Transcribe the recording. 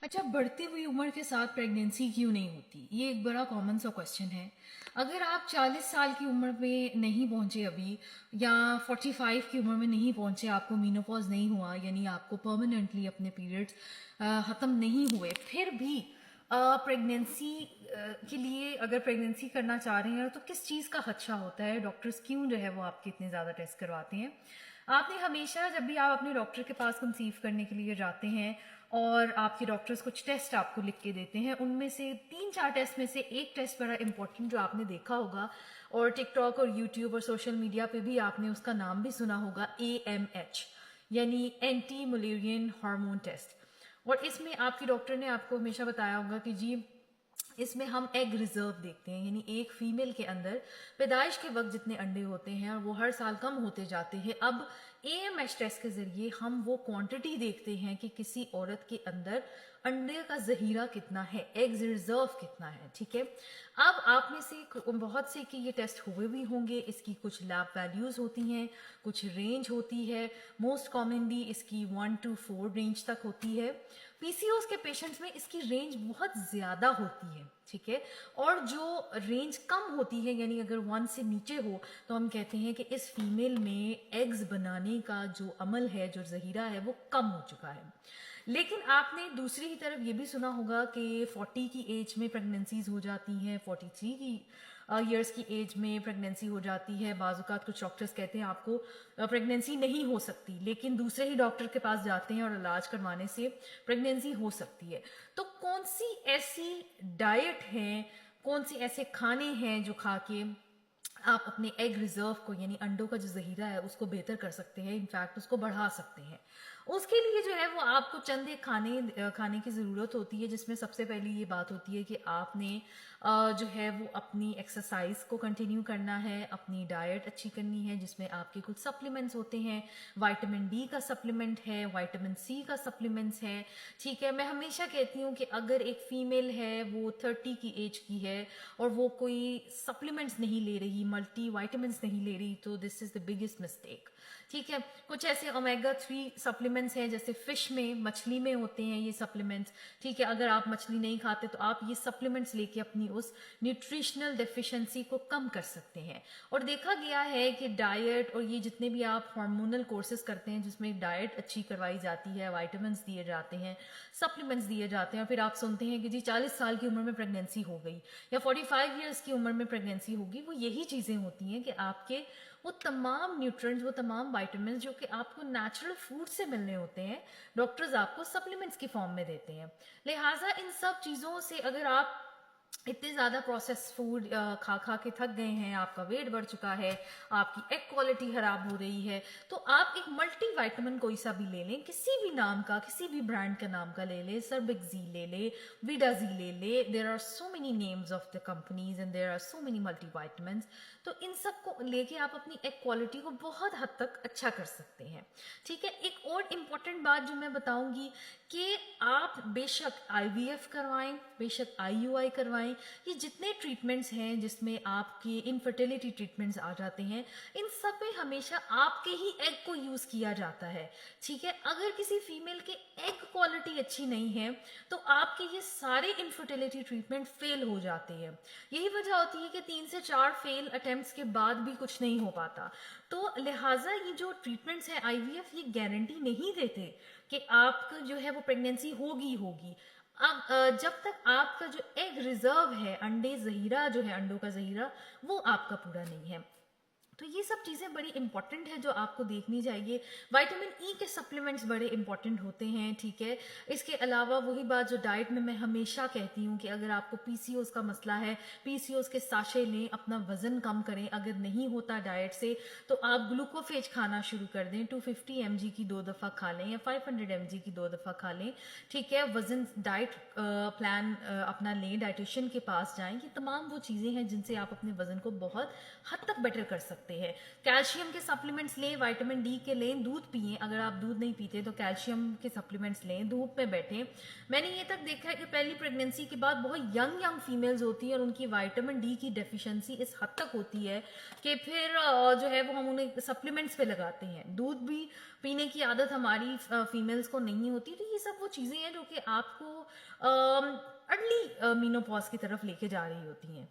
अच्छा, बढ़ती हुई उम्र के साथ प्रेगनेंसी क्यों नहीं होती? ये एक बड़ा कॉमन सा क्वेश्चन है। अगर आप 40 साल की उम्र में नहीं पहुँचे अभी या 45 की उम्र में नहीं पहुँचे, आपको मेनोपॉज़ नहीं हुआ यानी आपको परमानेंटली अपने पीरियड्स ख़त्म नहीं हुए, फिर भी प्रेगनेंसी के लिए अगर प्रेगनेंसी करना चाह रहे हैं तो किस चीज़ का खदशा होता है? डॉक्टर्स क्यों जो है वो आपके इतने ज़्यादा टेस्ट करवाते हैं? आपने हमेशा जब भी आप अपने डॉक्टर के पास कंसीव करने के लिए जाते हैं और आपके डॉक्टर्स कुछ टेस्ट आपको लिख के देते हैं, उनमें से 3-4 टेस्ट में से एक टेस्ट बड़ा इंपॉर्टेंट जो आपने देखा होगा और टिकटॉक और यूट्यूब और सोशल मीडिया पे भी आपने उसका नाम भी सुना होगा, AMH यानी एंटी मलेरियन हार्मोन टेस्ट। और इसमें आपके डॉक्टर ने आपको हमेशा बताया होगा कि जी इसमें हम एग रिजर्व देखते हैं, यानी एक फीमेल के अंदर पैदाइश के वक्त जितने अंडे होते हैं और वो हर साल कम होते जाते हैं। अब AMH टेस्ट के जरिए हम वो क्वांटिटी देखते हैं कि किसी औरत के अंदर अंडे का जहीरा कितना है, एग्स रिजर्व कितना है। ठीक है, अब आप में से बहुत से कि ये टेस्ट हुए भी होंगे। इसकी कुछ लैब वैल्यूज होती हैं, कुछ रेंज होती है। मोस्ट कॉमनली इसकी 1 to 4 रेंज तक होती है। PCOS के पेशेंट्स में इसकी रेंज बहुत ज़्यादा होती है। ठीक है, और जो रेंज कम होती है यानी अगर 1 से नीचे हो तो हम कहते हैं कि इस फीमेल में एग्स बनाने का जो अमल है, जो जहीरा है, वो कम हो चुका है। लेकिन आपने दूसरी ही तरफ ये भी सुना होगा कि 40 की एज में प्रेगनेंसीज हो जाती हैं, 43 की ईयर्स की एज में प्रेगनेंसी हो जाती है। बाज़ कुछ डॉक्टर्स कहते हैं आपको प्रेगनेंसी नहीं हो सकती, लेकिन दूसरे ही डॉक्टर के पास जाते हैं और इलाज करवाने से प्रेगनेंसी हो सकती है। तो कौन सी ऐसी डाइट है, कौन सी ऐसे खाने हैं जो खा के आप अपने एग रिजर्व को यानी अंडों का जो जहीरा है उसको बेहतर कर सकते हैं, इनफैक्ट उसको बढ़ा सकते हैं? उसके लिए जो है वो आपको चंद एक खाने की ज़रूरत होती है, जिसमें सबसे पहली ये बात होती है कि आपने जो है वो अपनी एक्सरसाइज को कंटिन्यू करना है, अपनी डाइट अच्छी करनी है जिसमें आपके कुछ सप्लीमेंट्स होते हैं। विटामिन डी का सप्लीमेंट है, विटामिन सी का सप्लीमेंट्स है। ठीक है, मैं हमेशा कहती हूँ कि अगर एक फीमेल है, वो 30 की एज की है और वो कोई सप्लीमेंट्स नहीं ले रही, मल्टी वाइटामिन्स नहीं ले रही, तो this is the biggest mistake. ठीक है, कुछ ऐसे ओमेगा 3 सप्लीमेंट्स हैं, जैसे फिश में, मछली में होते हैं ये सप्लीमेंट्स। ठीक है, अगर आप मछली नहीं खाते तो आप ये सप्लीमेंट्स लेके अपनी उस न्यूट्रिशनल डेफिशिएंसी को कम कर सकते हैं। और देखा गया है कि डाइट और ये जितने भी आप हार्मोनल कोर्सेज करते हैं जिसमें डाइट अच्छी करवाई जाती है, वाइटामिन्स दिए जाते हैं, सप्लीमेंट्स दिए जाते हैं, और फिर आप सुनते हैं कि जी 40 साल की उम्र में प्रेगनेंसी हो गई या 45 ईयर्स की उम्र में प्रेगनेंसी होगी। वो यही चीज़ें होती हैं कि आपके वो तमाम न्यूट्रिएंट्स, वो तमाम विटामिन जो कि आपको नेचुरल फूड से मिलने होते हैं, डॉक्टर्स आपको सप्लीमेंट्स की फॉर्म में देते हैं। लिहाजा इन सब चीज़ों से अगर आप इतने ज़्यादा प्रोसेस फूड खा खा के थक गए हैं, आपका वेट बढ़ चुका है, आपकी एग क्वालिटी खराब हो रही है, तो आप एक मल्टी वाइटामिन कोई सा भी ले लें, किसी भी नाम का, किसी भी ब्रांड का नाम का ले लें, सर्बिक्जी ले ले, विडाजी ले ले। There are so many names of the companies and there are so many multi vitamin. तो इन सब को लेके आप अपनी एग क्वालिटी को बहुत हद तक अच्छा कर सकते हैं। ठीक है, एक और इम्पॉर्टेंट बात जो मैं बताऊंगी कि आप बेशक IVF करवाएं, बेशक IUI करवाएं, ये जितने ट्रीटमेंट्स हैं जिसमें आपके इनफर्टिलिटी ट्रीटमेंट्स आ जाते हैं, इन सब में हमेशा आपके ही एग को यूज किया जाता है। ठीक है, अगर किसी फीमेल के एग क्वालिटी अच्छी नहीं है तो आपके ये सारे इनफर्टिलिटी ट्रीटमेंट फेल हो जाते हैं। यही वजह होती है कि 3 से 4 फेल अटेम्प्ट्स के बाद भी कुछ नहीं हो पाता। तो लिहाजा ये जो ट्रीटमेंट्स हैं IVF, ये गारंटी नहीं देते कि आपका जो है वो प्रेगनेंसी होगी होगी। अब जब तक आपका जो एग रिजर्व है, अंडे जहीरा जो है, अंडों का जहीरा, वो आपका पूरा नहीं है। तो ये सब चीज़ें बड़ी इंपॉर्टेंट है जो आपको देखनी चाहिए। विटामिन ई के सप्लीमेंट्स बड़े इंपॉर्टेंट होते हैं। ठीक है, इसके अलावा वही बात जो डाइट में मैं हमेशा कहती हूँ कि अगर आपको PCOS का मसला है, PCOS के साशे लें, अपना वजन कम करें। अगर नहीं होता डाइट से तो आप ग्लूकोफेज खाना शुरू कर दें, 250 mg की 2 दफ़ा खा लें या 500 mg की 2 दफ़ा खा लें। ठीक है, वजन डाइट प्लान अपना लें, डाइटिशियन के पास जाएं। ये तमाम वो चीज़ें हैं जिनसे आप अपने वजन को बहुत हद तक बेटर कर सकते हैं। सकते हैं। कैल्शियम के सप्लीमेंट्स लें, विटामिन डी के लें, दूध पिएं। अगर आप दूध नहीं पीते तो कैल्शियम के सप्लीमेंट्स लें, धूप में बैठें। मैंने ये तक देखा है कि पहली प्रेगनेंसी के बाद बहुत यंग फीमेल्स होती हैं और उनकी विटामिन डी की डेफिशिएंसी इस हद तक होती है कि फिर जो है वो हम उन्हें सप्लीमेंट्स पे लगाते हैं। दूध भी पीने की आदत हमारी फीमेल्स को नहीं होती। तो ये सब वो चीज़ें हैं जो कि आपको अर्ली मीनोपॉज की तरफ लेके जा रही होती हैं।